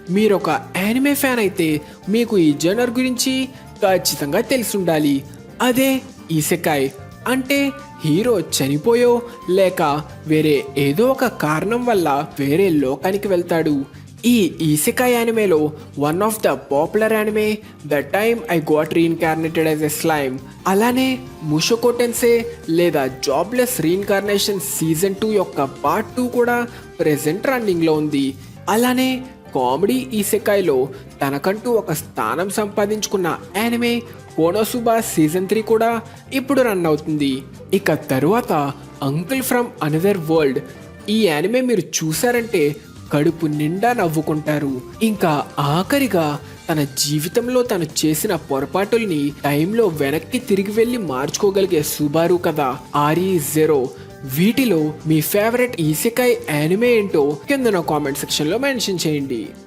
మీరొక anime fan అయితే మీకు ఈ జనర్ గురించి ఖచ్చితంగా తెలిసుండాలి. అదే ఇసెకాయ్. అంటే హీరో చనిపోయో లేక వేరే ఏదో ఒక కారణం వల్ల వేరే లోకానికి వెళ్తాడు. ఈ ఇసెకాయ్ యానిమేలో one of the popular anime the time I got reincarnated as a slime. అలానే ముషోకో టెన్సే లేదా జాబ్లెస్ రీఇన్కార్నేషన్ సీజన్ 2 యొక్క పార్ట్ 2 కూడా ప్రెజెంట్ రన్నింగ్లో ఉంది. అలానే కామెడీ ఇసెకాయ్లో తనకంటూ ఒక స్థానం సంపాదించుకున్న యానిమే కోనోసుబా సీజన్ 3 కూడా ఇప్పుడు రన్ అవుతుంది. ఇక తరువాత అంకుల్ ఫ్రమ్ అనదర్ వరల్డ్. ఈ యానిమే మీరు చూసారంటే కడుపు నిండా నవ్వుకుంటారు. ఇంకా ఆఖరిగా తన జీవితంలో తను చేసిన పొరపాటుల్ని టైంలో వెనక్కి తిరిగి వెళ్ళి మార్చుకోగలిగే సుబారు కథ RE0. వీటిలో మీ ఫేవరెట్ ఇసెకాయ్ యానిమే ఏంటో కింద నా కామెంట్ సెక్షన్లో మెన్షన్ చేయండి.